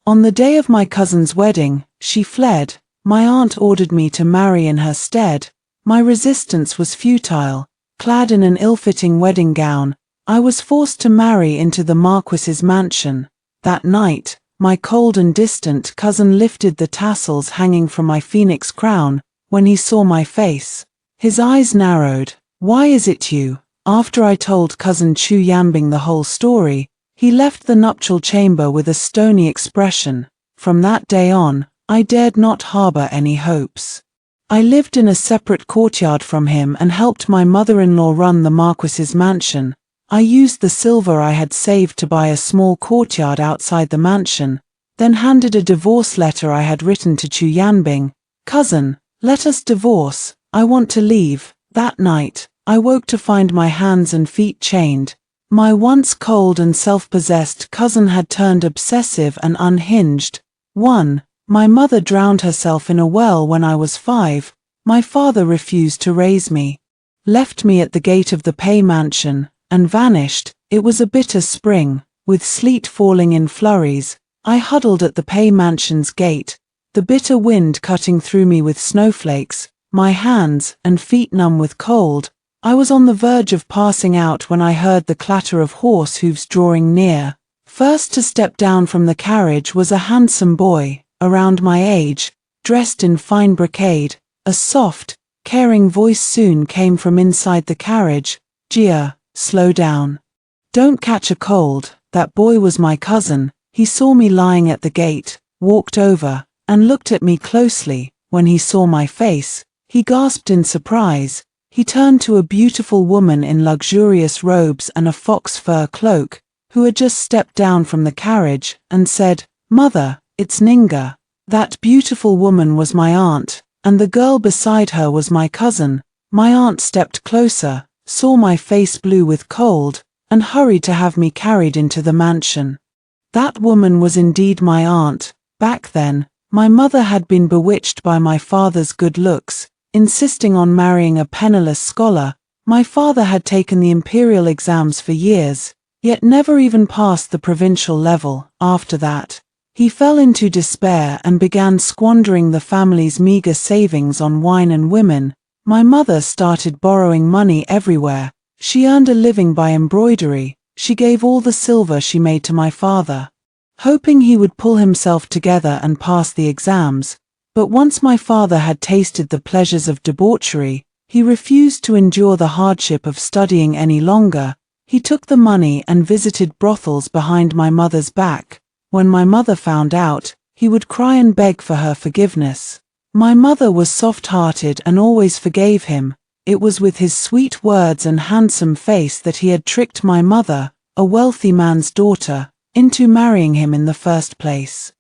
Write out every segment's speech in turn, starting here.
On the day of my cousin's wedding, she fled. My aunt ordered me to marry in her stead. My resistance was futile. Clad in an ill-fitting wedding gown, I was forced to marry into the Marquis's mansion. That night, my cold and distant cousin lifted the tassels hanging from my phoenix crown. When he saw my face, his eyes narrowed. "Why is it you?" After I told cousin Chu Yanbing the whole story, he left the nuptial chamber with a stony expression. From that day on, I dared not harbor any hopes. I lived in a separate courtyard from him and helped my mother-in-law run the Marquis's mansion. I used the silver I had saved to buy a small courtyard outside the mansion, then handed a divorce letter I had written to Chu Yanbing. "Cousin, let us divorce. I want to leave." That night, I woke to find my hands and feet chained. My once cold and self-possessed cousin had turned obsessive and unhinged. 1. My mother drowned herself in a well when I was 5. My father refused to raise me, left me at the gate of the Pei mansion, and vanished. It was a bitter spring, with sleet falling in flurries. I huddled at the Pei mansion's gate, the bitter wind cutting through me with snowflakes, my hands and feet numb with cold. I was on the verge of passing out when I heard the clatter of horse hooves drawing near. First to step down from the carriage was a handsome boy, around my age, dressed in fine brocade. A soft, caring voice soon came from inside the carriage. "Gia, slow down. Don't catch a cold." That boy was my cousin. He saw me lying at the gate, walked over, and looked at me closely. When he saw my face, he gasped in surprise. He turned to a beautiful woman in luxurious robes and a fox fur cloak, who had just stepped down from the carriage, and said, "Mother, it's Ninga." That beautiful woman was my aunt, and the girl beside her was my cousin. My aunt stepped closer, saw my face blue with cold, and hurried to have me carried into the mansion. That woman was indeed my aunt. Back then, my mother had been bewitched by my father's good looks, insisting on marrying a penniless scholar. My father had taken the imperial exams for years, yet never even passed the provincial level. After that, he fell into despair and began squandering the family's meager savings on wine and women. My mother started borrowing money everywhere. She earned a living by embroidery. She gave all the silver she made to my father, hoping he would pull himself together and pass the exams. But once my father had tasted the pleasures of debauchery, he refused to endure the hardship of studying any longer. He took the money and visited brothels behind my mother's back. When my mother found out, he would cry and beg for her forgiveness. My mother was soft-hearted and always forgave him. It was with his sweet words and handsome face that he had tricked my mother, a wealthy man's daughter, into marrying him in the first place.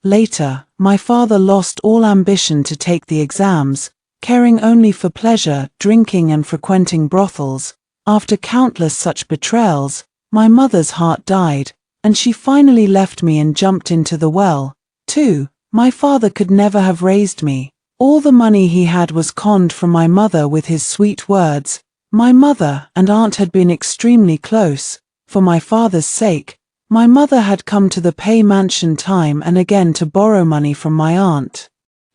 Later, my father lost all ambition to take the exams, caring only for pleasure, drinking and frequenting brothels. After countless such betrayals, my mother's heart died, and she finally left me and jumped into the well. 2. My father could never have raised me. All the money he had was conned from my mother with his sweet words. My mother and aunt had been extremely close. For my father's sake, my mother had come to the Pei mansion time and again to borrow money from my aunt,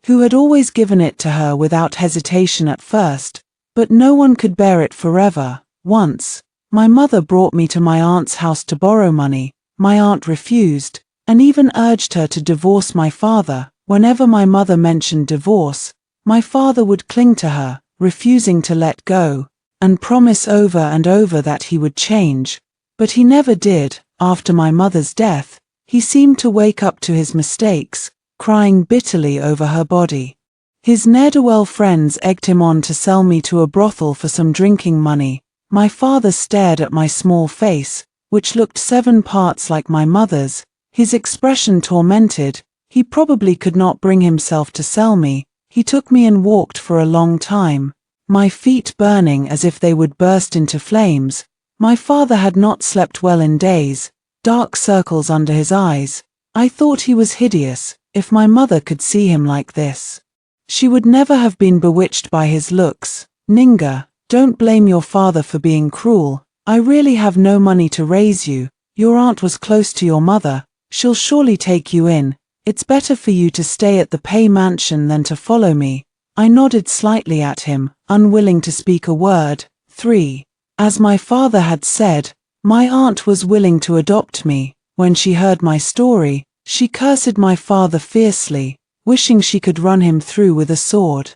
who had always given it to her without hesitation at first, but no one could bear it forever. Once, my mother brought me to my aunt's house to borrow money. My aunt refused, and even urged her to divorce my father. Whenever my mother mentioned divorce, my father would cling to her, refusing to let go, and promise over and over that he would change. But he never did. After my mother's death, he seemed to wake up to his mistakes, crying bitterly over her body. His ne'er-do-well friends egged him on to sell me to a brothel for some drinking money. My father stared at my small face, which looked 7 parts like my mother's, his expression tormented. He probably could not bring himself to sell me. He took me and walked for a long time, my feet burning as if they would burst into flames. My father had not slept well in days, dark circles under his eyes. I thought he was hideous. If my mother could see him like this, she would never have been bewitched by his looks. "Ninga, don't blame your father for being cruel. I really have no money to raise you. Your aunt was close to your mother. She'll surely take you in. It's better for you to stay at the Pei mansion than to follow me. I nodded slightly at him, unwilling to speak a word. 3. As my father had said, my aunt was willing to adopt me. When she heard my story, she cursed my father fiercely, wishing she could run him through with a sword.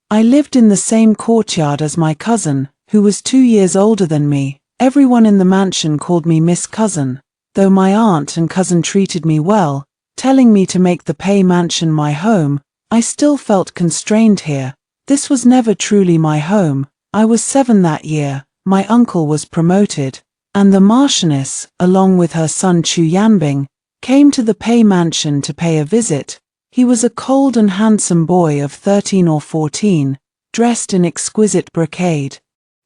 I lived in the same courtyard as my cousin, who was 2 years older than me. Everyone in the mansion called me Miss Cousin, though my aunt and cousin treated me well, telling me to make the Pei mansion my home. I still felt constrained here. This was never truly my home. I was 7 that year, my uncle was promoted, and the Marchioness, along with her son Chu Yanbing, came to the Pei mansion to pay a visit. He was a cold and handsome boy of 13 or 14, dressed in exquisite brocade.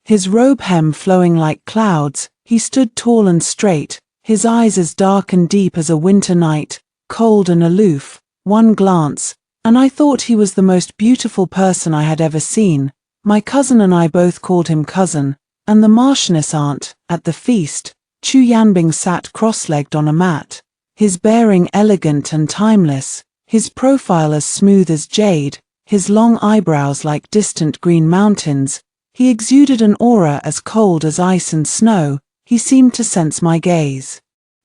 His robe hem flowing like clouds, he stood tall and straight, his eyes as dark and deep as a winter night, cold and aloof. One glance, and I thought he was the most beautiful person I had ever seen. My cousin and I both called him cousin, and the Marchioness aunt. At the feast, Chu Yanbing sat cross-legged on a mat, his bearing elegant and timeless, his profile as smooth as jade, his long eyebrows like distant green mountains. He exuded an aura as cold as ice and snow. He seemed to sense my gaze,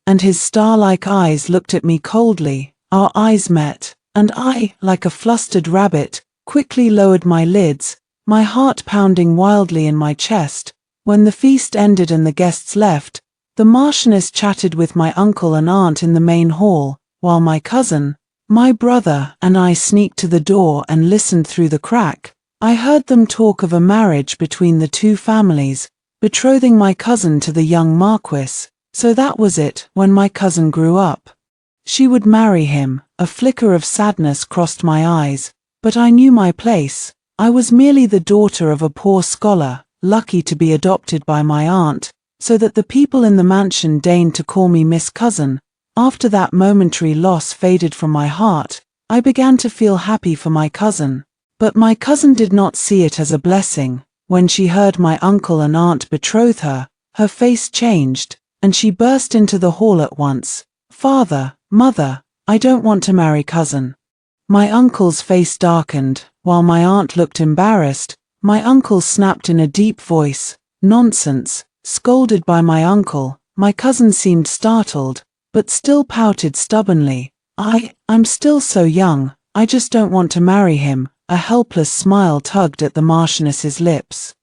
and his star-like eyes looked at me coldly. Our eyes met, and I, like a flustered rabbit, quickly lowered my lids, my heart pounding wildly in my chest. When the feast ended and the guests left, the Marchioness chatted with my uncle and aunt in the main hall, while my cousin, my brother, and I sneaked to the door and listened through the crack. I heard them talk of a marriage between the two families, betrothing my cousin to the young Marquis. So that was it. When my cousin grew up, she would marry him. A flicker of sadness crossed my eyes, but I knew my place. I was merely the daughter of a poor scholar, lucky to be adopted by my aunt, so that the people in the mansion deigned to call me Miss Cousin. After that momentary loss faded from my heart, I began to feel happy for my cousin. But my cousin did not see it as a blessing. When she heard my uncle and aunt betroth her, her face changed, and she burst into the hall at once. Father, mother, I don't want to marry cousin. My uncle's face darkened, while my aunt looked embarrassed. My uncle snapped in a deep voice, nonsense, scolded by my uncle. My cousin seemed startled, but still pouted stubbornly. I'm still so young, I just don't want to marry him. A helpless smile tugged at the Marchioness's lips.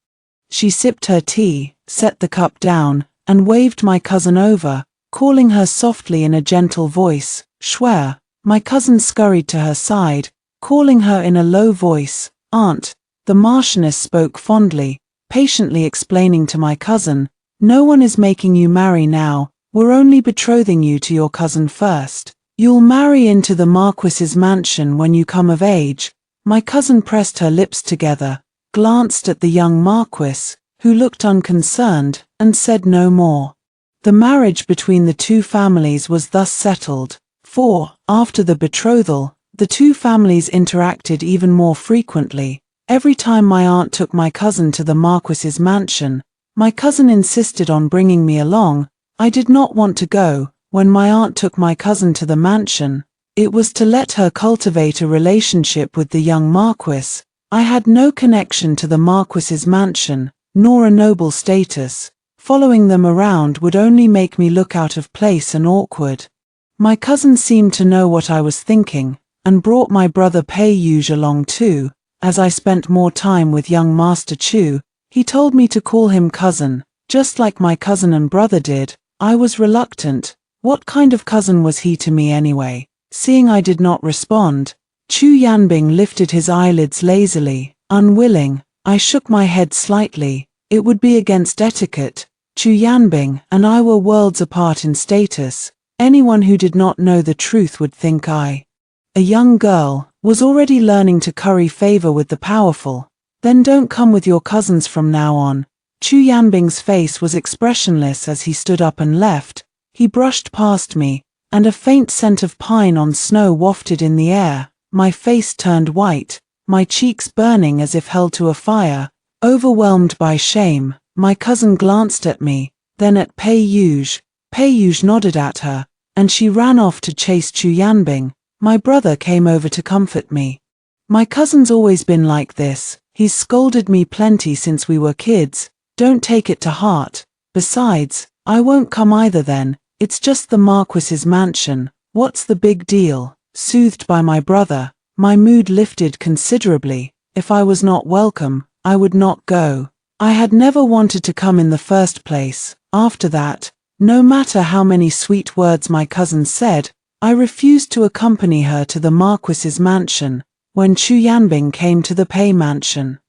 She sipped her tea, set the cup down, and waved my cousin over, calling her softly in a gentle voice, Schwer. My cousin scurried to her side, calling her in a low voice, Aunt. The Marchioness spoke fondly, patiently explaining to my cousin, no one is making you marry now, we're only betrothing you to your cousin first. You'll marry into the Marquis's mansion when you come of age. My cousin pressed her lips together, glanced at the young Marquis, who looked unconcerned, and said no more. The marriage between the two families was thus settled. For, after the betrothal, the two families interacted even more frequently. Every time my aunt took my cousin to the Marquis's mansion, my cousin insisted on bringing me along. I did not want to go. When my aunt took my cousin to the mansion, it was to let her cultivate a relationship with the young Marquis. I had no connection to the Marquis's mansion, nor a noble status. Following them around would only make me look out of place and awkward. My cousin seemed to know what I was thinking, and brought my brother Pei Yuge along too. As I spent more time with young Master Chu, he told me to call him cousin, just like my cousin and brother did. I was reluctant. What kind of cousin was he to me anyway? Seeing I did not respond, Chu Yanbing lifted his eyelids lazily, unwilling. I shook my head slightly. It would be against etiquette. Chu Yanbing and I were worlds apart in status. Anyone who did not know the truth would think I, a young girl, was already learning to curry favor with the powerful. Then don't come with your cousins from now on. Chu Yanbing's face was expressionless as he stood up and left. He brushed past me, and a faint scent of pine on snow wafted in the air. My face turned white, my cheeks burning as if held to a fire. Overwhelmed by shame, my cousin glanced at me, then at Pei Yuge. Pei Yuge nodded at her, and she ran off to chase Chu Yanbing. My brother came over to comfort me. My cousin's always been like this. He's scolded me plenty since we were kids. Don't take it to heart. Besides, I won't come either then. It's just the Marquis's mansion. What's the big deal? Soothed by my brother, my mood lifted considerably. If I was not welcome, I would not go. I had never wanted to come in the first place. After that, no matter how many sweet words my cousin said, I refused to accompany her to the Marquis's mansion. When Chu Yanbing came to the Pei mansion,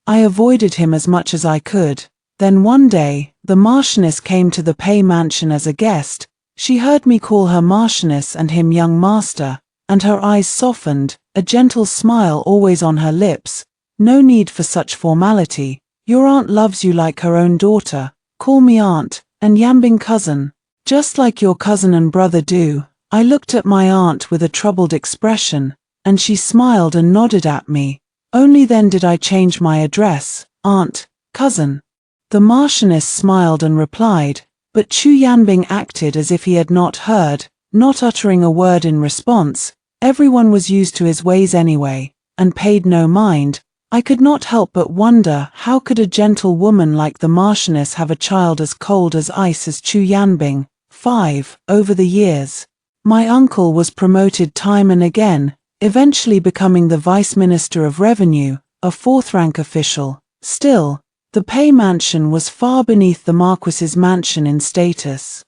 I avoided him as much as I could. Then one day, the Marchioness came to the Pei mansion as a guest. She heard me call her Marchioness and him young master, and her eyes softened, a gentle smile always on her lips. No need for such formality. Your aunt loves you like her own daughter. Call me aunt, and Yanbing cousin, just like your cousin and brother do. I looked at my aunt with a troubled expression, and she smiled and nodded at me. Only then did I change my address. Aunt, cousin. The Marchioness smiled and replied, but Chu Yanbing acted as if he had not heard, not uttering a word in response. Everyone was used to his ways anyway, and paid no mind. I could not help but wonder, how could a gentle woman like the Marchioness have a child as cold as ice as Chu Yanbing? 5. Over the years, my uncle was promoted time and again, eventually becoming the Vice Minister of Revenue, a fourth-rank official. Still, the Pei mansion was far beneath the Marquis's mansion in status.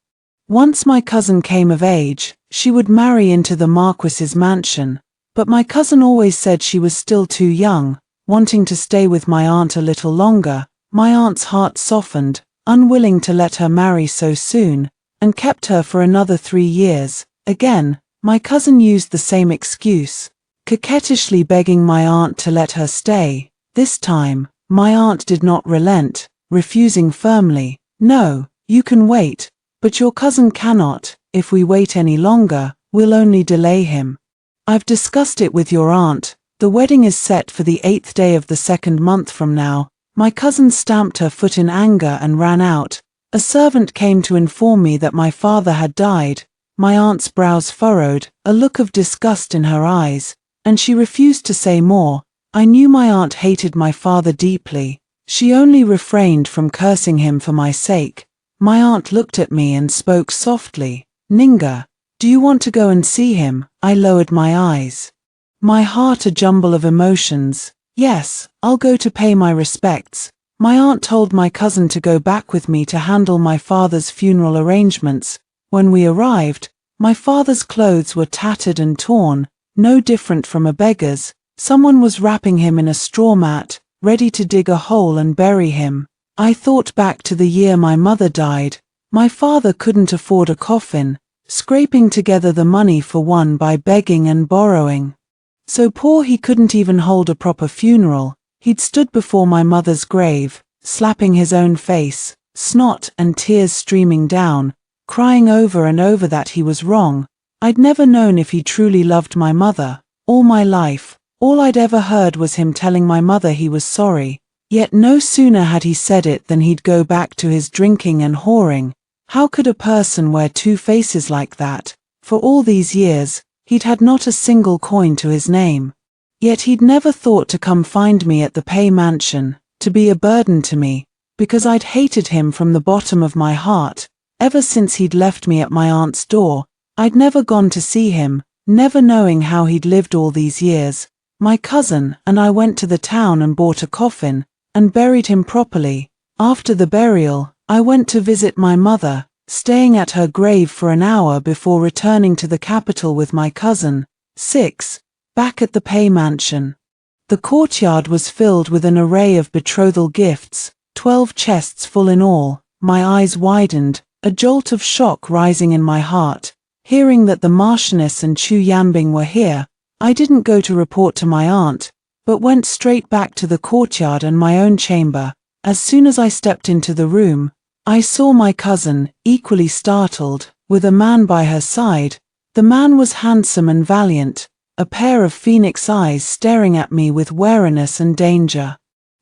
Once my cousin came of age, she would marry into the Marquis's mansion, but my cousin always said she was still too young, wanting to stay with my aunt a little longer. My aunt's heart softened, unwilling to let her marry so soon, and kept her for another 3 years. Again, my cousin used the same excuse, coquettishly begging my aunt to let her stay. This time, my aunt did not relent, refusing firmly. No, you can wait, but your cousin cannot. If we wait any longer, we'll only delay him. I've discussed it with your aunt. The wedding is set for the 8th day of the 2nd month from now. My cousin stamped her foot in anger and ran out. A servant came to inform me that my father had died. My aunt's brows furrowed, a look of disgust in her eyes, and she refused to say more. I knew my aunt hated my father deeply. She only refrained from cursing him for my sake. My aunt looked at me and spoke softly. Ninga, do you want to go and see him? I lowered my eyes, my heart a jumble of emotions. Yes, I'll go to pay my respects. My aunt told my cousin to go back with me to handle my father's funeral arrangements. When we arrived, my father's clothes were tattered and torn, no different from a beggar's. Someone was wrapping him in a straw mat, ready to dig a hole and bury him. I thought back to the year my mother died. My father couldn't afford a coffin, scraping together the money for one by begging and borrowing. So poor he couldn't even hold a proper funeral. He'd stood before my mother's grave, slapping his own face, snot and tears streaming down, crying over and over that he was wrong. I'd never known if he truly loved my mother. All my life, all I'd ever heard was him telling my mother he was sorry. Yet no sooner had he said it than he'd go back to his drinking and whoring. How could a person wear 2 faces like that? For all these years, he'd had not a single coin to his name. Yet he'd never thought to come find me at the Pei mansion, to be a burden to me, because I'd hated him from the bottom of my heart. Ever since he'd left me at my aunt's door, I'd never gone to see him, never knowing how he'd lived all these years. My cousin and I went to the town and bought a coffin, and buried him properly. After the burial, I went to visit my mother, staying at her grave for an hour before returning to the capital with my cousin. 6. Back at the Pei mansion. The courtyard was filled with an array of betrothal gifts, 12 chests full in all. My eyes widened, a jolt of shock rising in my heart. Hearing that the Marchioness and Chu Yanbing were here, I didn't go to report to my aunt, but went straight back to the courtyard and my own chamber. As soon as I stepped into the room, I saw my cousin, equally startled, with a man by her side. The man was handsome and valiant, a pair of phoenix eyes staring at me with wariness and danger.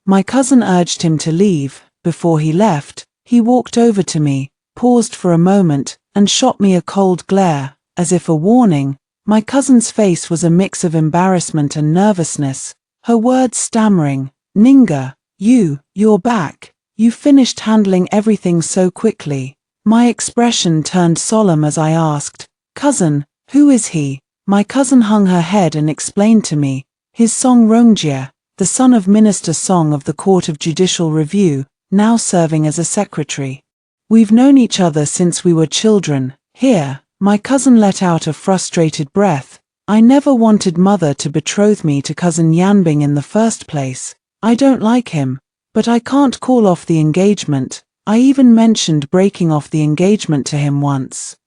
My cousin urged him to leave. Before he left, he walked over to me, paused for a moment, and shot me a cold glare, as if a warning. My cousin's face was a mix of embarrassment and nervousness, her words stammering. Ninga, you're back. You finished handling everything so quickly. My expression turned solemn as I asked, cousin, who is he? My cousin hung her head and explained to me, his Song Rongjie, the son of Minister Song of the Court of Judicial Review, now serving as a secretary. We've known each other since we were children. Here, my cousin let out a frustrated breath. I never wanted mother to betroth me to cousin Yanbing in the first place. I don't like him, but I can't call off the engagement. I even mentioned breaking off the engagement to him once.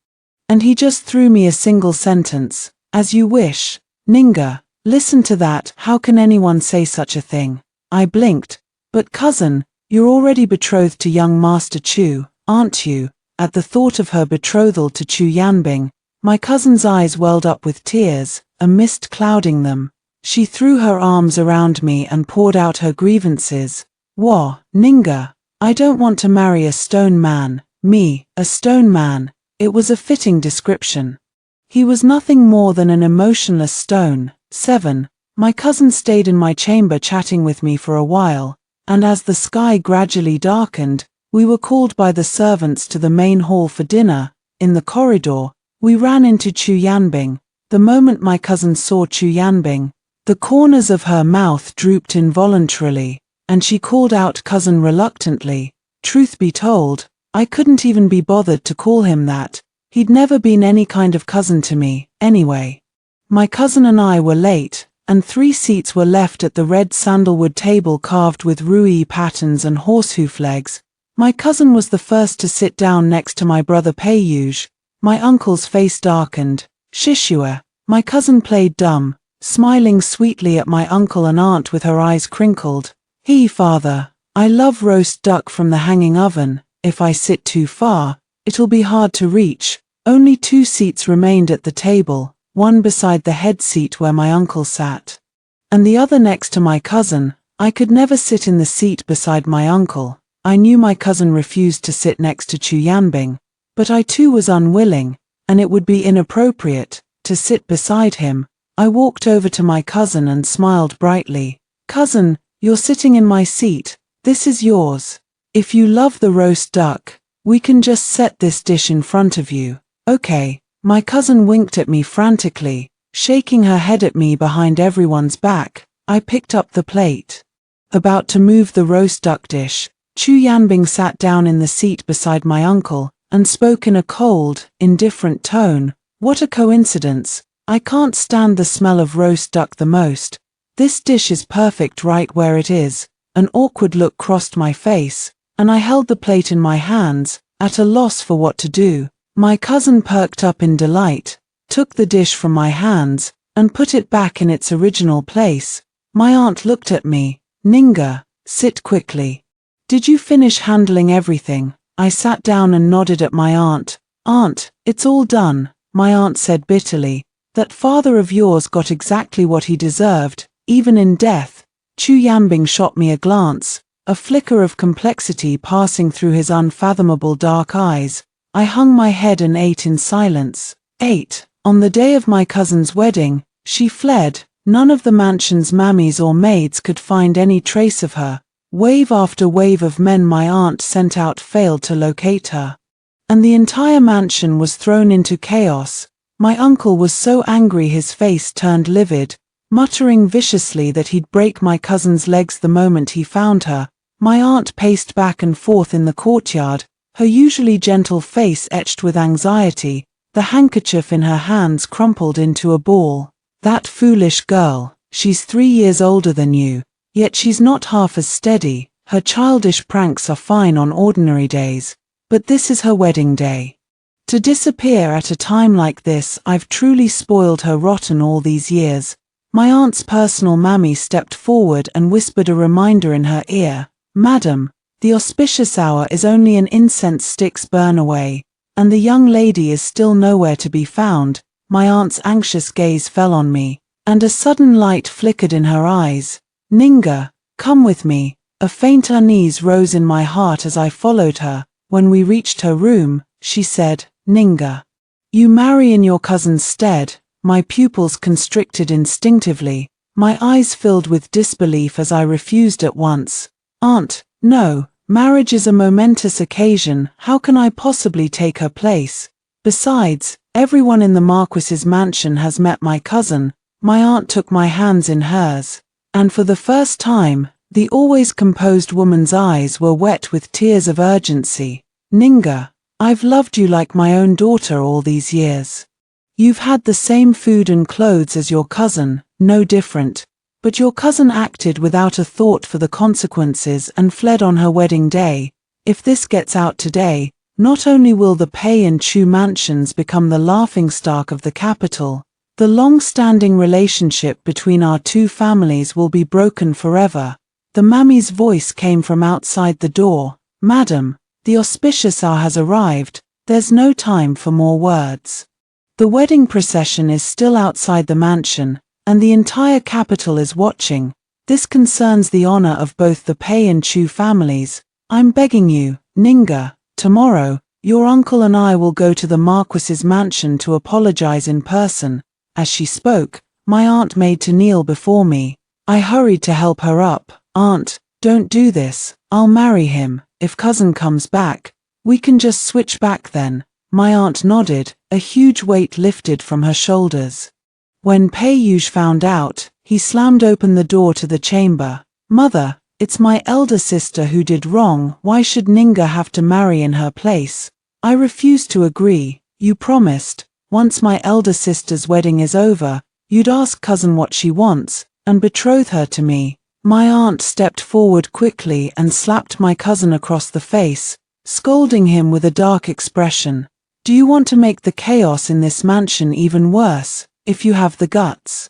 And he just threw me a single sentence, as you wish. Ninga, listen to that, how can anyone say such a thing? I blinked. But cousin, you're already betrothed to young Master Chu, aren't you? At the thought of her betrothal to Chu Yanbing, my cousin's eyes welled up with tears, a mist clouding them. She threw her arms around me and poured out her grievances. Wah, Ninga, I don't want to marry a stone man. Me, a stone man. It was a fitting description. He was nothing more than an emotionless stone. 7. My cousin stayed in my chamber chatting with me for a while, and as the sky gradually darkened, we were called by the servants to the main hall for dinner. In the corridor, we ran into Chu Yanbing. The moment my cousin saw Chu Yanbing, the corners of her mouth drooped involuntarily, and she called out cousin reluctantly. Truth be told, I couldn't even be bothered to call him that. He'd never been any kind of cousin to me, anyway. My cousin and I were late, and 3 seats were left at the red sandalwood table carved with ruyi patterns and horsehoof legs. My cousin was the first to sit down next to my brother Peiyuj. My uncle's face darkened. Shishua. My cousin played dumb, smiling sweetly at my uncle and aunt with her eyes crinkled. Father, I love roast duck from the hanging oven. If I sit too far, it'll be hard to reach. Only 2 seats remained at the table, one beside the head seat where my uncle sat, and the other next to my cousin. I could never sit in the seat beside my uncle. I knew my cousin refused to sit next to Chu Yanbing, but I too was unwilling, and it would be inappropriate to sit beside him. I walked over to my cousin and smiled brightly. Cousin, you're sitting in my seat. This is yours. If you love the roast duck, we can just set this dish in front of you. Okay. My cousin winked at me frantically, shaking her head at me behind everyone's back. I picked up the plate, about to move the roast duck dish. Chu Yanbing sat down in the seat beside my uncle, and spoke in a cold, indifferent tone. What a coincidence. I can't stand the smell of roast duck the most. This dish is perfect right where it is. An awkward look crossed my face, and I held the plate in my hands, at a loss for what to do. My cousin perked up in delight, took the dish from my hands, and put it back in its original place. My aunt looked at me. Ninga, sit quickly. Did you finish handling everything? I sat down and nodded at my aunt. Aunt, it's all done, my aunt said bitterly. That father of yours got exactly what he deserved, even in death. Chu Yanbing shot me a glance, a flicker of complexity passing through his unfathomable dark eyes. I hung my head and ate in silence. 8. On the day of my cousin's wedding, she fled. None of the mansion's mammies or maids could find any trace of her. Wave after wave of men my aunt sent out failed to locate her, and the entire mansion was thrown into chaos. My uncle was so angry his face turned livid, muttering viciously that he'd break my cousin's legs the moment he found her. My aunt paced back and forth in the courtyard, her usually gentle face etched with anxiety, the handkerchief in her hands crumpled into a ball. That foolish girl, she's 3 years older than you. Yet she's not half as steady. Her childish pranks are fine on ordinary days, but this is her wedding day. To disappear at a time like this, I've truly spoiled her rotten all these years. My aunt's personal mammy stepped forward and whispered a reminder in her ear. Madam, the auspicious hour is only an incense stick's burn away, and the young lady is still nowhere to be found. My aunt's anxious gaze fell on me, and a sudden light flickered in her eyes. Ninga, come with me. A faint unease rose in my heart as I followed her. When we reached her room, she said, Ninga, you marry in your cousin's stead. my pupils constricted instinctively, my eyes filled with disbelief as I refused at once. Aunt, no, marriage is a momentous occasion, how can I possibly take her place? Besides, everyone in the Marquis's mansion has met my cousin. My aunt took my hands in hers, and for the first time, the always composed woman's eyes were wet with tears of urgency. Ninga, I've loved you like my own daughter all these years. You've had the same food and clothes as your cousin, no different, but your cousin acted without a thought for the consequences and fled on her wedding day. If this gets out today, not only will the Pei and Chu mansions become the laughingstock of the capital, the long-standing relationship between our two families will be broken forever. The mammy's voice came from outside the door. Madam, the auspicious hour has arrived, there's no time for more words. The wedding procession is still outside the mansion, and the entire capital is watching. This concerns the honor of both the Pei and Chu families. I'm begging you, Ninga, tomorrow, your uncle and I will go to the Marquis's mansion to apologize in person. As she spoke, my aunt made to kneel before me. I hurried to help her up. Aunt, don't do this, I'll marry him. If cousin comes back, we can just switch back then. My aunt nodded, a huge weight lifted from her shoulders. When Pei Yuge found out, he slammed open the door to the chamber. Mother, it's my elder sister who did wrong, why should Ninga have to marry in her place? I refuse to agree. You promised, once my elder sister's wedding is over, you'd ask cousin what she wants, and betroth her to me. My aunt stepped forward quickly and slapped my cousin across the face, scolding him with a dark expression. Do you want to make the chaos in this mansion even worse? If you have the guts,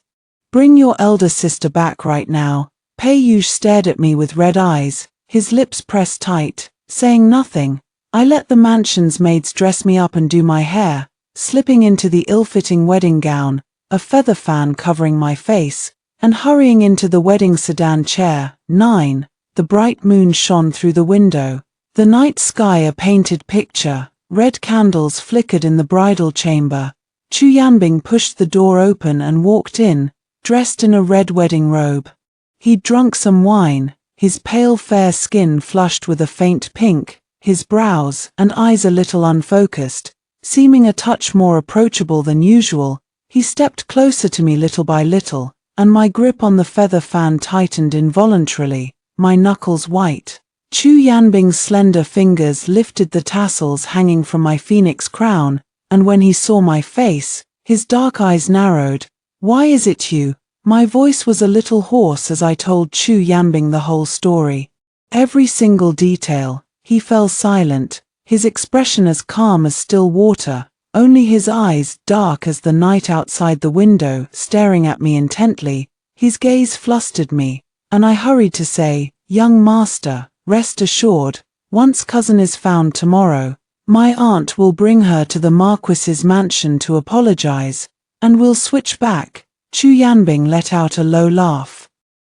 bring your elder sister back right now. Pei Yuge stared at me with red eyes, his lips pressed tight, saying nothing. I let the mansion's maids dress me up and do my hair, slipping into the ill-fitting wedding gown, a feather fan covering my face, and hurrying into the wedding sedan chair. 9. The bright moon shone through the window, the night sky a painted picture. Red candles flickered in the bridal chamber. Chu Yanbing pushed the door open and walked in, dressed in a red wedding robe. He'd drunk some wine, his pale fair skin flushed with a faint pink, his brows and eyes a little unfocused, seeming a touch more approachable than usual. He stepped closer to me little by little, and my grip on the feather fan tightened involuntarily, my knuckles white. Chu Yanbing's slender fingers lifted the tassels hanging from my phoenix crown, and when he saw my face, his dark eyes narrowed. Why is it you? My voice was a little hoarse as I told Chu Yanbing the whole story. Every single detail. He fell silent, his expression as calm as still water, only his eyes, dark as the night outside the window, staring at me intently. His gaze flustered me, and I hurried to say, Young master, rest assured, once cousin is found tomorrow, my aunt will bring her to the Marquis's mansion to apologize, and we'll switch back. Chu Yanbing let out a low laugh,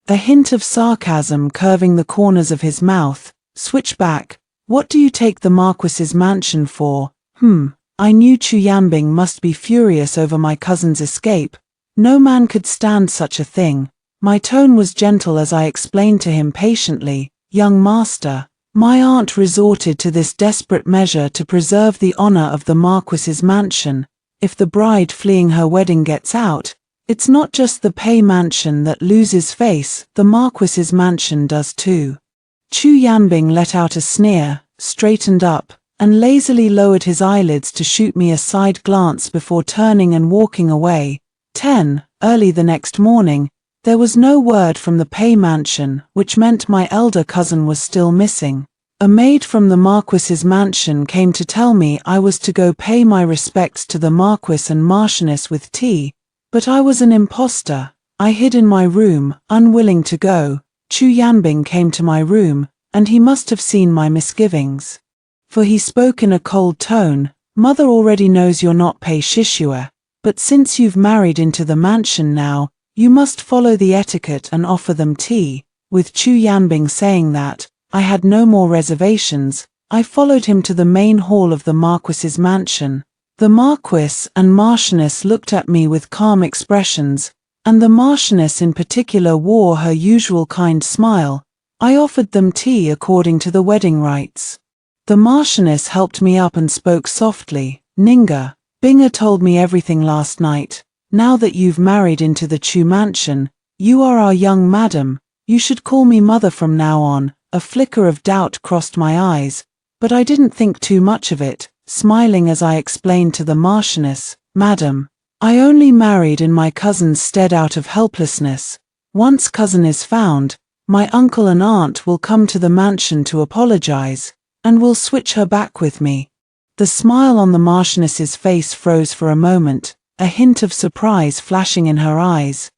a hint of sarcasm curving the corners of his mouth. Switch back? What do you take the Marquis's mansion for? I knew Chu Yanbing must be furious over my cousin's escape. No man could stand such a thing. My tone was gentle as I explained to him patiently, Young master, my aunt resorted to this desperate measure to preserve the honor of the Marquis's mansion. If the bride fleeing her wedding gets out, it's not just the Pei mansion that loses face, the Marquis's mansion does too. Chu Yanbing let out a sneer, straightened up, and lazily lowered his eyelids to shoot me a side glance before turning and walking away. 10. Early the next morning, there was no word from the Pei mansion, which meant my elder cousin was still missing. A maid from the Marquis's mansion came to tell me I was to go pay my respects to the Marquis and Marchioness with tea, but I was an imposter. I hid in my room, unwilling to go. Chu Yanbing came to my room, and he must have seen my misgivings, for he spoke in a cold tone. Mother already knows you're not Pei Shishua, but since you've married into the mansion now, you must follow the etiquette and offer them tea. With Chu Yanbing saying that, I had no more reservations. I followed him to the main hall of the Marquis's mansion. The Marquis and Marchioness looked at me with calm expressions, and the Marchioness in particular wore her usual kind smile. I offered them tea according to the wedding rites. The Marchioness helped me up and spoke softly. Ninga, Binga told me everything last night. Now that you've married into the Chu mansion, you are our young madam. You should call me mother from now on. A flicker of doubt crossed my eyes, but I didn't think too much of it, smiling as I explained to the Marchioness, Madam, I only married in my cousin's stead out of helplessness. Once cousin is found, my uncle and aunt will come to the mansion to apologize, and will switch her back with me. The smile on the Marchioness's face froze for a moment, a hint of surprise flashing in her eyes.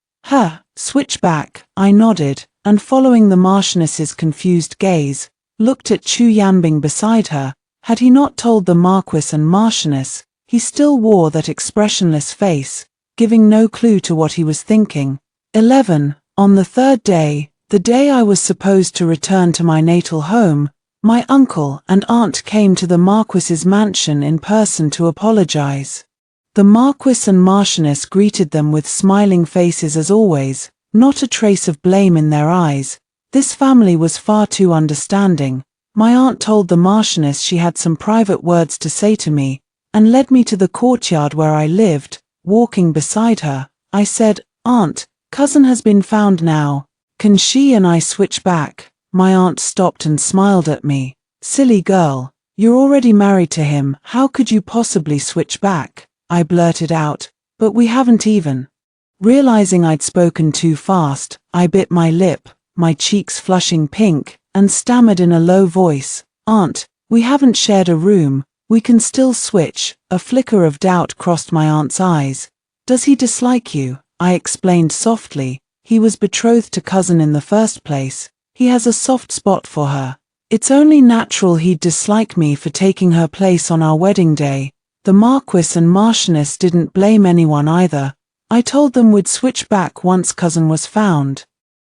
Switch back, I nodded, and following the Marchioness's confused gaze, looked at Chu Yanbing beside her. Had he not told the Marquis and Marchioness, he still wore that expressionless face, giving no clue to what he was thinking. 11. On the third day, the day I was supposed to return to my natal home, my uncle and aunt came to the Marquis's mansion in person to apologize. The Marquis and Marchioness greeted them with smiling faces as always, not a trace of blame in their eyes. This family was far too understanding. My aunt told the Marchioness she had some private words to say to me, and led me to the courtyard where I lived. Walking beside her, I said, Aunt, cousin has been found now. Can she and I switch back? My aunt stopped and smiled at me. Silly girl, you're already married to him, how could you possibly switch back? I blurted out, but we haven't even. Realizing I'd spoken too fast, I bit my lip, my cheeks flushing pink, and stammered in a low voice, Aunt, we haven't shared a room, we can still switch. A flicker of doubt crossed my aunt's eyes. Does he dislike you? I explained softly. He was betrothed to cousin in the first place. He has a soft spot for her. It's only natural he'd dislike me for taking her place on our wedding day. The Marquis and Marchioness didn't blame anyone either. I told them we'd switch back once cousin was found.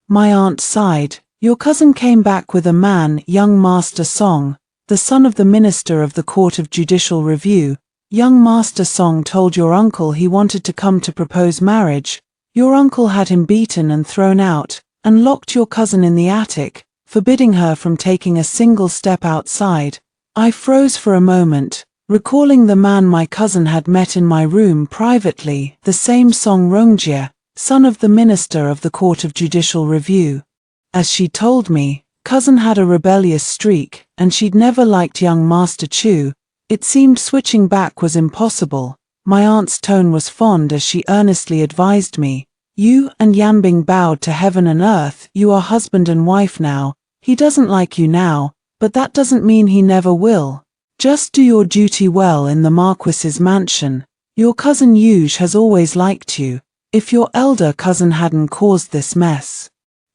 My aunt sighed. Your cousin came back with a man, young Master Song, the son of the minister of the Court of Judicial Review. Young Master Song told your uncle he wanted to come to propose marriage. Your uncle had him beaten and thrown out, and locked your cousin in the attic, forbidding her from taking a single step outside. I froze for a moment, recalling the man my cousin had met in my room privately, the same Song Rongjie, son of the minister of the Court of Judicial Review. As she told me, cousin had a rebellious streak, and she'd never liked young Master Chu. It seemed switching back was impossible. My aunt's tone was fond as she earnestly advised me. You and Yanbing bowed to heaven and earth, you are husband and wife now. He doesn't like you now, but that doesn't mean he never will. Just do your duty well in the Marquis's mansion. Your cousin Yuge has always liked you. If your elder cousin hadn't caused this mess,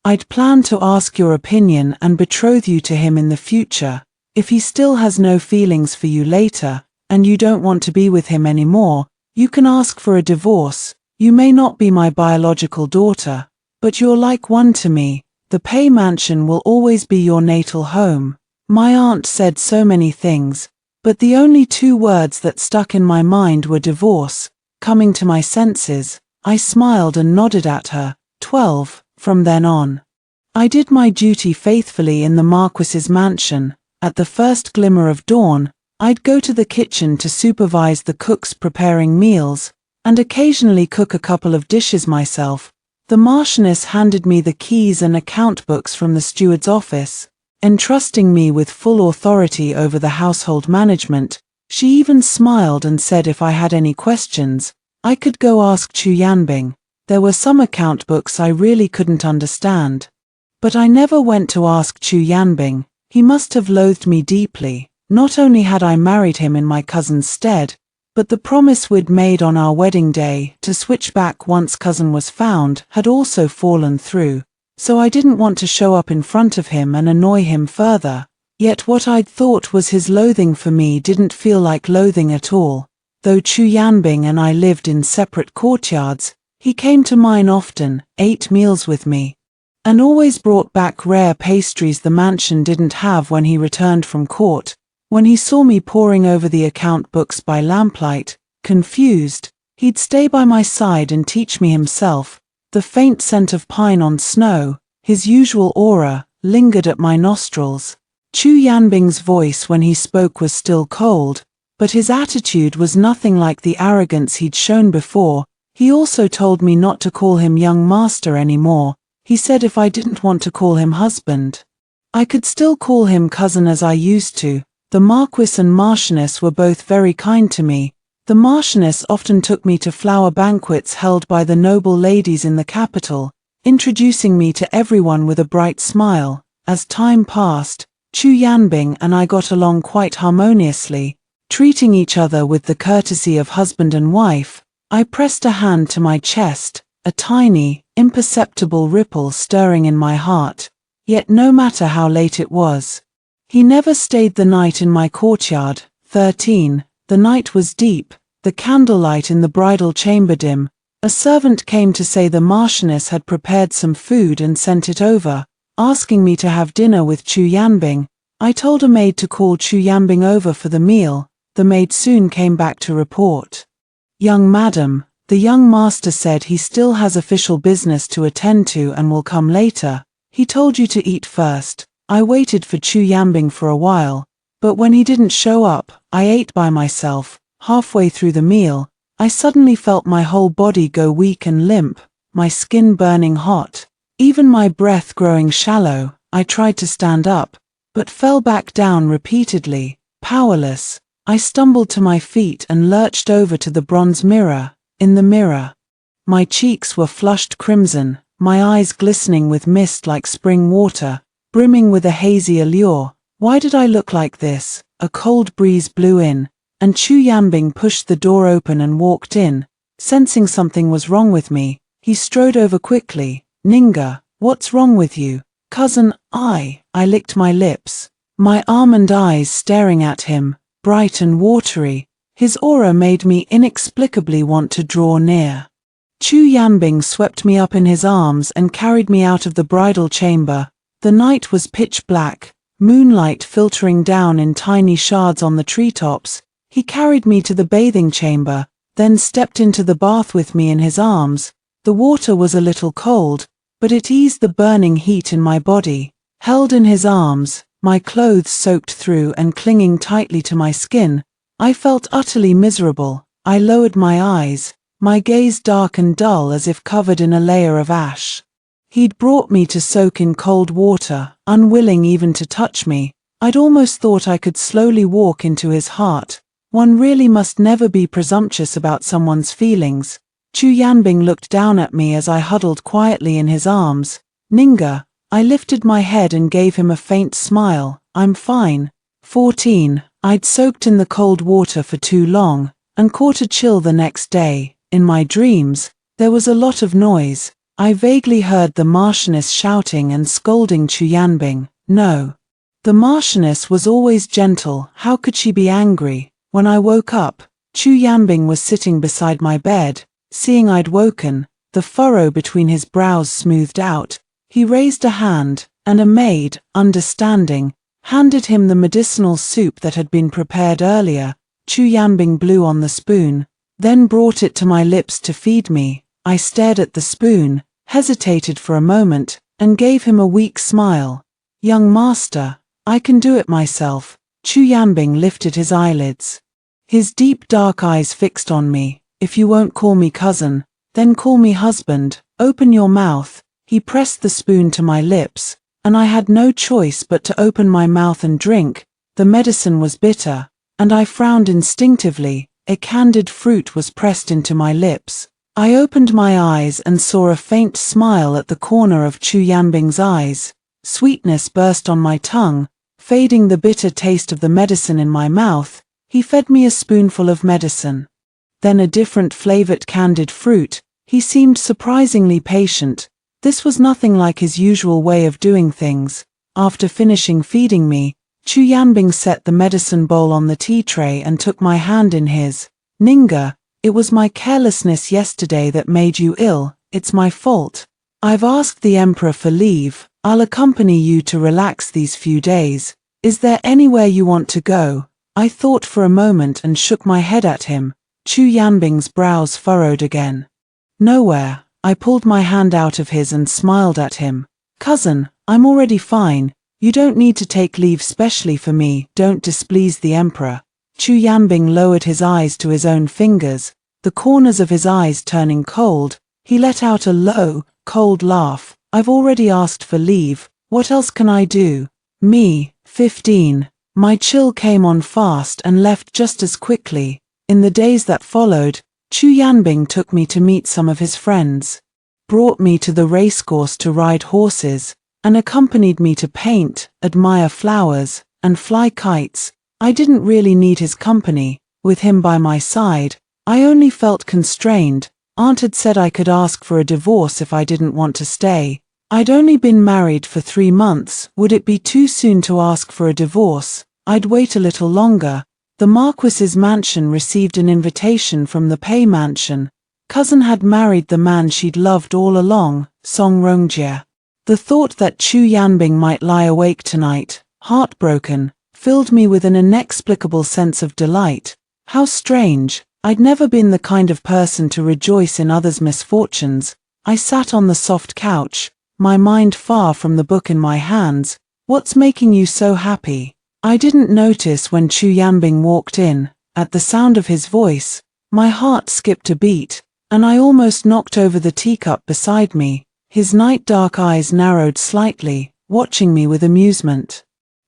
I'd planned to ask your opinion and betroth you to him in the future. If he still has no feelings for you later, and you don't want to be with him anymore, you can ask for a divorce. You may not be my biological daughter, but you're like one to me. The Pei Mansion will always be your natal home. My aunt said so many things, but the only two words that stuck in my mind were divorce. Coming to my senses, I smiled and nodded at her. 12. From then on, I did my duty faithfully in the Marquis's mansion. At the first glimmer of dawn, I'd go to the kitchen to supervise the cooks preparing meals, and occasionally cook a couple of dishes myself. The Marchioness handed me the keys and account books from the steward's office, entrusting me with full authority over the household management. She even smiled and said if I had any questions, I could go ask Chu Yanbing. There were some account books I really couldn't understand. But I never went to ask Chu Yanbing. He must have loathed me deeply. Not only had I married him in my cousin's stead, but the promise we'd made on our wedding day to switch back once cousin was found had also fallen through, so I didn't want to show up in front of him and annoy him further. Yet what I'd thought was his loathing for me didn't feel like loathing at all. Though Chu Yanbing and I lived in separate courtyards, he came to mine often, ate meals with me, and always brought back rare pastries the mansion didn't have when he returned from court. When he saw me poring over the account books by lamplight, confused. He'd stay by my side and teach me himself. The faint scent of pine on snow, his usual aura, lingered at my nostrils. Chu Yanbing's voice when he spoke was still cold, but his attitude was nothing like the arrogance he'd shown before. He also told me not to call him young master anymore. He said if I didn't want to call him husband, I could still call him cousin as I used to. The Marquis and Marchioness were both very kind to me. The Marchioness often took me to flower banquets held by the noble ladies in the capital, introducing me to everyone with a bright smile. As time passed, Chu Yanbing and I got along quite harmoniously, treating each other with the courtesy of husband and wife. I pressed a hand to my chest, a tiny, imperceptible ripple stirring in my heart. Yet no matter how late it was, he never stayed the night in my courtyard. 13. The night was deep, the candlelight in the bridal chamber dim. A servant came to say the Marchioness had prepared some food and sent it over, asking me to have dinner with Chu Yanbing. I told a maid to call Chu Yanbing over for the meal. The maid soon came back to report. Young madam, the young master said he still has official business to attend to and will come later. He told you to eat first. I waited for Chu Yanbing for a while, but when he didn't show up, I ate by myself. Halfway through the meal, I suddenly felt my whole body go weak and limp, my skin burning hot, even my breath growing shallow. I tried to stand up, but fell back down repeatedly, powerless. I stumbled to my feet and lurched over to the bronze mirror. In the mirror, my cheeks were flushed crimson, my eyes glistening with mist like spring water, brimming with a hazy allure. Why did I look like this? A cold breeze blew in, and Chu Yanbing pushed the door open and walked in. Sensing something was wrong with me, he strode over quickly. Ninga, what's wrong with you? Cousin, I licked my lips, my almond eyes staring at him, bright and watery. His aura made me inexplicably want to draw near. Chu Yanbing swept me up in his arms and carried me out of the bridal chamber. The night was pitch black, moonlight filtering down in tiny shards on the treetops. He carried me to the bathing chamber, then stepped into the bath with me in his arms. The water was a little cold, but it eased the burning heat in my body. Held in his arms, my clothes soaked through and clinging tightly to my skin, I felt utterly miserable. I lowered my eyes, my gaze dark and dull as if covered in a layer of ash. He'd brought me to soak in cold water, unwilling even to touch me. I'd almost thought I could slowly walk into his heart. One really must never be presumptuous about someone's feelings. Chu Yanbing looked down at me as I huddled quietly in his arms. Ninga, I lifted my head and gave him a faint smile. I'm fine. 14. I'd soaked in the cold water for too long, and caught a chill the next day. In my dreams, there was a lot of noise. I vaguely heard the Marchioness shouting and scolding Chu Yanbing. No. The Marchioness was always gentle, how could she be angry? When I woke up, Chu Yanbing was sitting beside my bed. Seeing I'd woken, the furrow between his brows smoothed out. He raised a hand, and a maid, understanding, handed him the medicinal soup that had been prepared earlier. Chu Yanbing blew on the spoon, then brought it to my lips to feed me. I stared at the spoon, hesitated for a moment, and gave him a weak smile. Young master, I can do it myself. Chu Yanbing lifted his eyelids. His deep dark eyes fixed on me. If you won't call me cousin, then call me husband. Open your mouth. He pressed the spoon to my lips, and I had no choice but to open my mouth and drink. The medicine was bitter, and I frowned instinctively. A candied fruit was pressed into my lips. I opened my eyes and saw a faint smile at the corner of Chu Yanbing's eyes. Sweetness burst on my tongue, fading the bitter taste of the medicine in my mouth. He fed me a spoonful of medicine, then a different flavored candied fruit. He seemed surprisingly patient. This was nothing like his usual way of doing things. After finishing feeding me, Chu Yanbing set the medicine bowl on the tea tray and took my hand in his. Ninga, it was my carelessness yesterday that made you ill. It's my fault. I've asked the Emperor for leave. I'll accompany you to relax these few days. Is there anywhere you want to go? I thought for a moment and shook my head at him. Chu Yanbing's brows furrowed again. Nowhere. I pulled my hand out of his and smiled at him. Cousin, I'm already fine. You don't need to take leave specially for me, don't displease the emperor. Chu Yanbing lowered his eyes to his own fingers, the corners of his eyes turning cold. He let out a low, cold laugh. I've already asked for leave, what else can I do? Me, 15. My chill came on fast and left just as quickly. In the days that followed, Chu Yanbing took me to meet some of his friends, brought me to the racecourse to ride horses, and accompanied me to paint, admire flowers, and fly kites. I didn't really need his company. With him by my side, I only felt constrained. Aunt had said I could ask for a divorce if I didn't want to stay. I'd only been married for 3 months. Would it be too soon to ask for a divorce? I'd wait a little longer. The Marquis's mansion received an invitation from the Pei mansion. Cousin had married the man she'd loved all along, Song Rongjie. The thought that Chu Yanbing might lie awake tonight, heartbroken, filled me with an inexplicable sense of delight. How strange. I'd never been the kind of person to rejoice in others' misfortunes. I sat on the soft couch, my mind far from the book in my hands. What's making you so happy? I didn't notice when Chu Yanbing walked in. At the sound of his voice, my heart skipped a beat, and I almost knocked over the teacup beside me. His night-dark eyes narrowed slightly, watching me with amusement.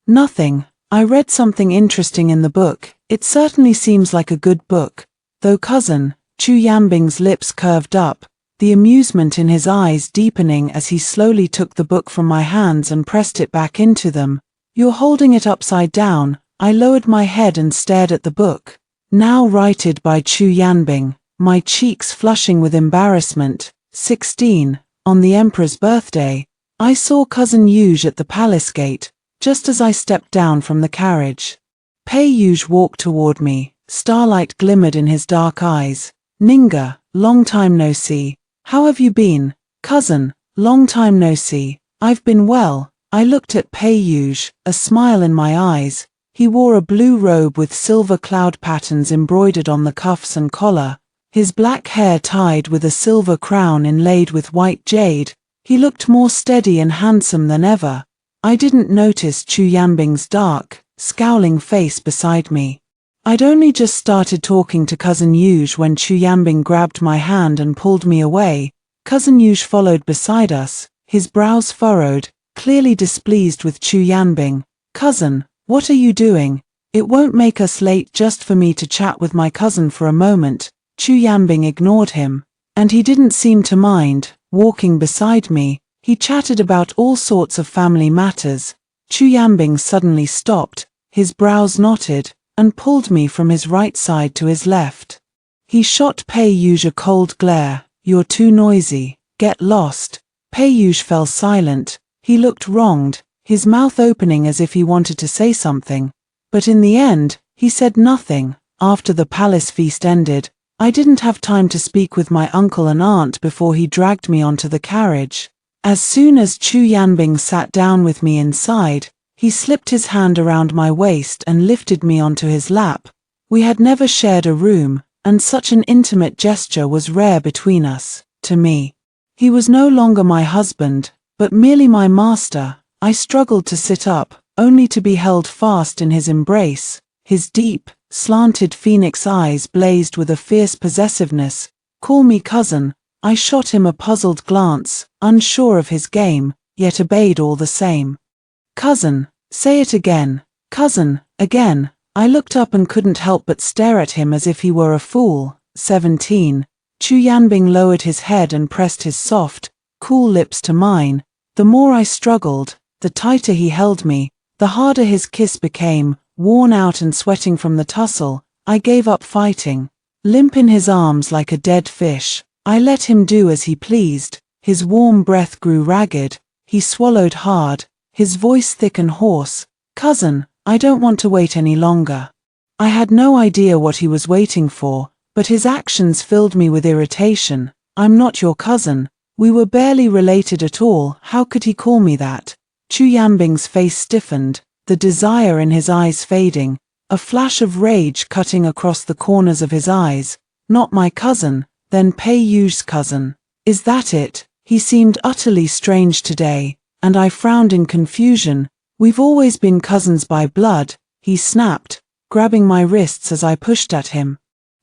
Nothing. I read something interesting in the book. It certainly seems like a good book. Though cousin, Chu Yanbing's lips curved up, the amusement in his eyes deepening as he slowly took the book from my hands and pressed it back into them. You're holding it upside down. I lowered my head and stared at the book, now righted by Chu Yanbing, my cheeks flushing with embarrassment. 16. On the emperor's birthday, I saw cousin Yuge at the palace gate, just as I stepped down from the carriage. Pei Yuge walked toward me, starlight glimmered in his dark eyes. Ninga, long time no see. How have you been? Cousin, long time no see. I've been well. I looked at Pei Yuge, a smile in my eyes. He wore a blue robe with silver cloud patterns embroidered on the cuffs and collar, his black hair tied with a silver crown inlaid with white jade. He looked more steady and handsome than ever. I didn't notice Chu Yanbing's dark, scowling face beside me. I'd only just started talking to cousin Yuge when Chu Yanbing grabbed my hand and pulled me away. Cousin Yuge followed beside us, his brows furrowed, clearly displeased with Chu Yanbing. Cousin, what are you doing? It won't make us late just for me to chat with my cousin for a moment. Chu Yanbing ignored him, and he didn't seem to mind. Walking beside me, he chatted about all sorts of family matters. Chu Yanbing suddenly stopped, his brows knotted, and pulled me from his right side to his left. He shot Pei Yuge a cold glare. You're too noisy. Get lost. Pei Yuge fell silent. He looked wronged, his mouth opening as if he wanted to say something. But in the end, he said nothing. After the palace feast ended, I didn't have time to speak with my uncle and aunt before he dragged me onto the carriage. As soon as Chu Yanbing sat down with me inside, he slipped his hand around my waist and lifted me onto his lap. We had never shared a room, and such an intimate gesture was rare between us. To me, he was no longer my husband, but merely my master. I struggled to sit up, only to be held fast in his embrace. His deep, slanted phoenix eyes blazed with a fierce possessiveness. Call me cousin. I shot him a puzzled glance, unsure of his game, yet obeyed all the same. Cousin, say it again. Cousin, again. I looked up and couldn't help but stare at him as if he were a fool. 17. Chu Yanbing lowered his head and pressed his soft, cool lips to mine. The more I struggled, the tighter he held me, the harder his kiss became. Worn out and sweating from the tussle, I gave up fighting. Limp in his arms like a dead fish, I let him do as he pleased. His warm breath grew ragged, he swallowed hard, his voice thick and hoarse. Cousin, I don't want to wait any longer. I had no idea what he was waiting for, but his actions filled me with irritation. I'm not your cousin. We were barely related at all. How could he call me that? Chu Yanbing's face stiffened, the desire in his eyes fading, a flash of rage cutting across the corners of his eyes. Not my cousin, then Pei Yu's cousin. Is that it? He seemed utterly strange today, and I frowned in confusion. We've always been cousins by blood, he snapped, grabbing my wrists as I pushed at him,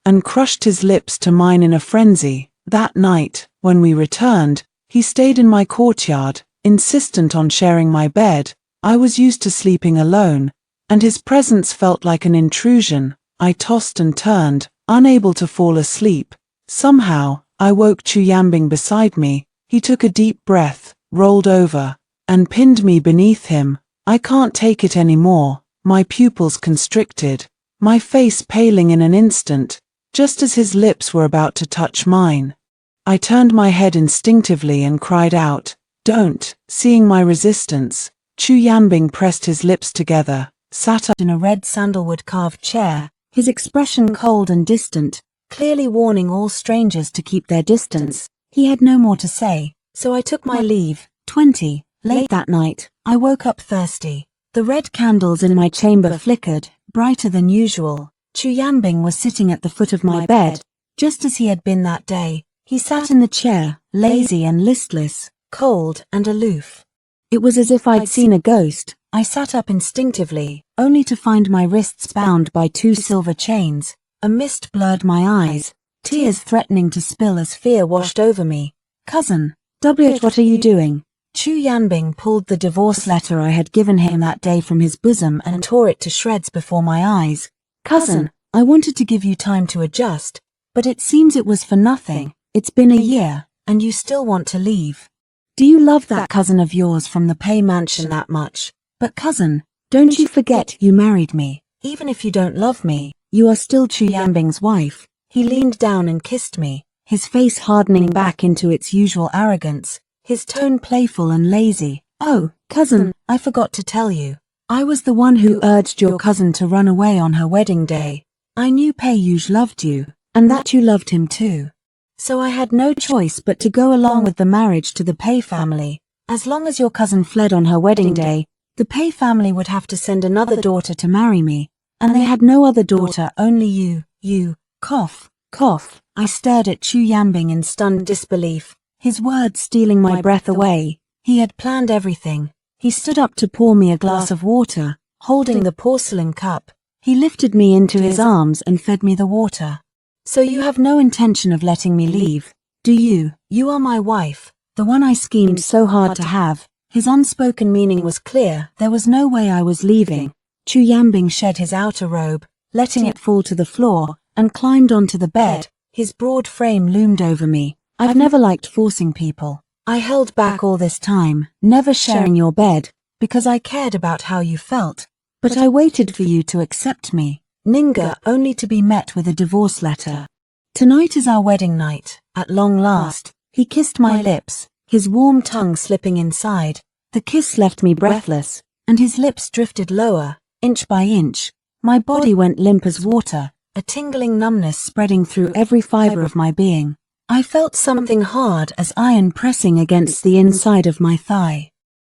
and crushed his lips to mine in a frenzy. That night, when we returned, he stayed in my courtyard, insistent on sharing my bed. I was used to sleeping alone, and his presence felt like an intrusion. I tossed and turned, unable to fall asleep. Somehow, I woke Chu Yanbing beside me. He took a deep breath, rolled over, and pinned me beneath him. I can't take it anymore. My pupils constricted, my face paling in an instant, just as his lips were about to touch mine. I turned my head instinctively and cried out, "Don't!" Seeing my resistance, Chu Yanbing pressed his lips together, sat up in a red sandalwood carved chair, his expression cold and distant, clearly warning all strangers to keep their distance. He had no more to say, so I took my leave. 20. Late that night, I woke up thirsty. The red candles in my chamber flickered, brighter than usual. Chu Yanbing was sitting at the foot of my bed, just as he had been that day. He sat in the chair, lazy and listless, cold and aloof. It was as if I'd seen a ghost. I sat up instinctively, only to find my wrists bound by 2 silver chains. A mist blurred my eyes, tears threatening to spill as fear washed over me. "Cousin, what are you doing?" Chu Yanbing pulled the divorce letter I had given him that day from his bosom and tore it to shreds before my eyes. "Cousin, I wanted to give you time to adjust, but it seems it was for nothing. It's been a year, and you still want to leave. Do you love that cousin of yours from the Pei mansion that much? But cousin, don't you forget you married me. Even if you don't love me, you are still Chu Yanbing's wife." He leaned down and kissed me, his face hardening back into its usual arrogance, his tone playful and lazy. "Oh, cousin, I forgot to tell you. I was the one who urged your cousin to run away on her wedding day. I knew Pei Yuj loved you, and that you loved him too. So I had no choice but to go along with the marriage to the Pei family. As long as your cousin fled on her wedding day, the Pei family would have to send another daughter to marry me, and they had no other daughter, only you, cough, cough." I stared at Chu Yanbing in stunned disbelief, his words stealing my breath away. He had planned everything. He stood up to pour me a glass of water, holding the porcelain cup. He lifted me into his arms and fed me the water. "So you have no intention of letting me leave, do you? You are my wife, the one I schemed so hard to have." His unspoken meaning was clear. There was no way I was leaving. Chu Yanbing shed his outer robe, letting it fall to the floor, and climbed onto the bed. His broad frame loomed over me. "I've never liked forcing people. I held back all this time, never sharing your bed, because I cared about how you felt. But I waited for you to accept me, Ninga, only to be met with a divorce letter. Tonight is our wedding night, at long last." He kissed my lips, his warm tongue slipping inside. The kiss left me breathless, and his lips drifted lower, inch by inch. My body went limp as water, a tingling numbness spreading through every fiber of my being. I felt something hard as iron pressing against the inside of my thigh.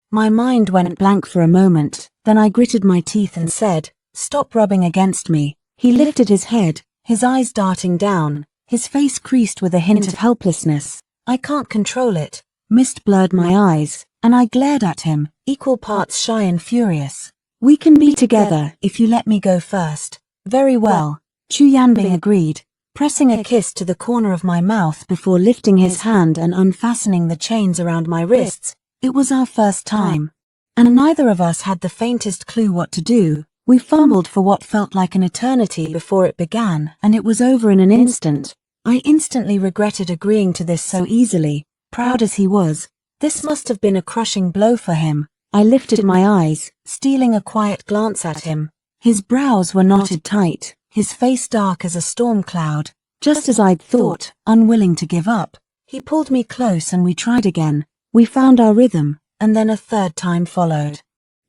My mind went blank for a moment, then I gritted my teeth and said, "Stop rubbing against me." He lifted his head, his eyes darting down, his face creased with a hint of helplessness. I can't control it. Mist blurred my eyes, and I glared at him, equal parts shy and furious. "We can be together if you let me go first." "Very well," Chu Yanbing agreed, pressing a kiss to the corner of my mouth before lifting his hand and unfastening the chains around my wrists. It was our first time, and neither of us had the faintest clue what to do. We fumbled for what felt like an eternity before it began, and it was over in an instant. I instantly regretted agreeing to this so easily, proud as he was. This must have been a crushing blow for him. I lifted my eyes, stealing a quiet glance at him. His brows were knotted tight, his face dark as a storm cloud. Just as I'd thought, unwilling to give up, he pulled me close and we tried again. We found our rhythm, and then a third time followed.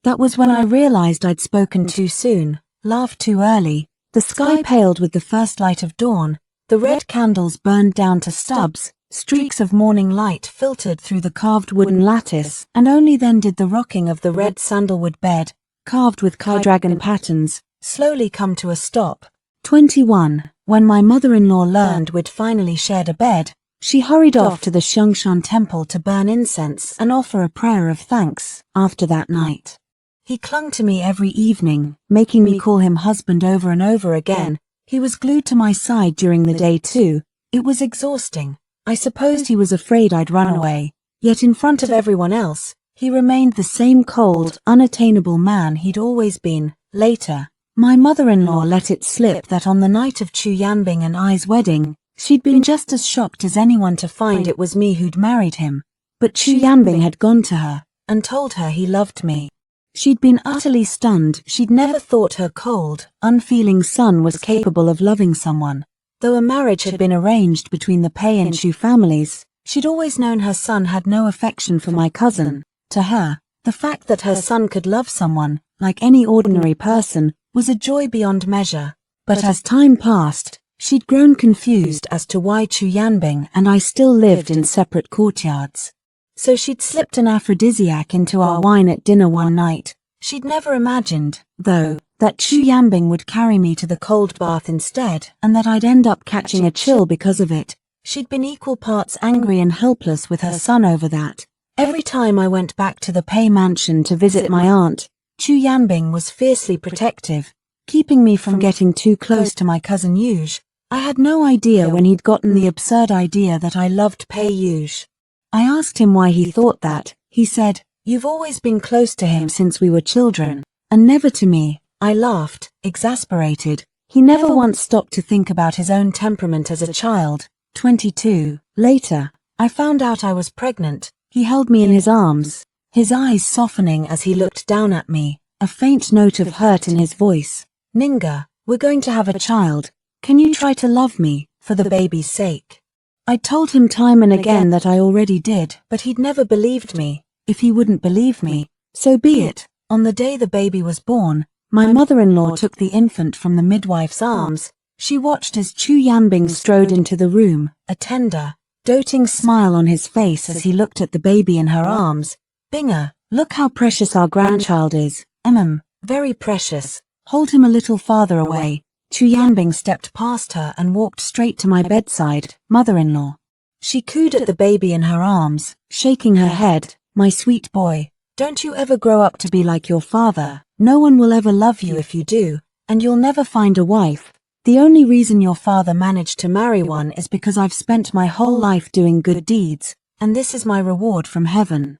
That was when I realized I'd spoken too soon, laughed too early. The sky paled with the first light of dawn. The red candles burned down to stubs. Streaks of morning light filtered through the carved wooden lattice, and only then did the rocking of the red sandalwood bed, carved with Kai dragon patterns, slowly come to a stop. 21. When my mother-in-law learned we'd finally shared a bed, she hurried off to the Xiangshan temple to burn incense and offer a prayer of thanks after that night. He clung to me every evening, making me call him husband over and over again. He was glued to my side during the day too. It was exhausting. I supposed he was afraid I'd run away, yet in front of everyone else, he remained the same cold, unattainable man he'd always been. Later, my mother-in-law let it slip that on the night of Chu Yanbing and I's wedding, she'd been just as shocked as anyone to find it was me who'd married him. But Chu Yanbing had gone to her and told her he loved me. She'd been utterly stunned. She'd never thought her cold, unfeeling son was capable of loving someone. Though a marriage had been arranged between the Pei and Chu families, she'd always known her son had no affection for my cousin. To her, the fact that her son could love someone, like any ordinary person, was a joy beyond measure. But as time passed, she'd grown confused as to why Chu Yanbing and I still lived in separate courtyards. So she'd slipped an aphrodisiac into our wine at dinner one night. She'd never imagined, though, that Chu Yanbing would carry me to the cold bath instead, and that I'd end up catching a chill because of it. She'd been equal parts angry and helpless with her son over that. Every time I went back to the Pei mansion to visit my aunt, Chu Yanbing was fiercely protective, keeping me from getting too close to my cousin Yuge. I had no idea when he'd gotten the absurd idea that I loved Pei Yuge. I asked him why he thought that. He said, "You've always been close to him since we were children, and never to me." I laughed, exasperated. He never once stopped to think about his own temperament as a child. 22. Later, I found out I was pregnant. He held me in his arms, his eyes softening as he looked down at me, a faint note of hurt in his voice. "Ninga, we're going to have a child. Can you try to love me, for the baby's sake?" I told him time and again that I already did, but he'd never believed me. If he wouldn't believe me, so be it. On the day the baby was born, my mother-in-law took the infant from the midwife's arms. She watched as Chu Yanbing strode into the room, a tender, doting smile on his face as he looked at the baby in her arms. "Binga, look how precious our grandchild is. Very precious. Hold him a little farther away." Chu Yanbing stepped past her and walked straight to my bedside. Mother-in-law. She cooed at the baby in her arms, shaking her head. "My sweet boy, don't you ever grow up to be like your father. No one will ever love you if you do, and you'll never find a wife. The only reason your father managed to marry one is because I've spent my whole life doing good deeds, and this is my reward from heaven."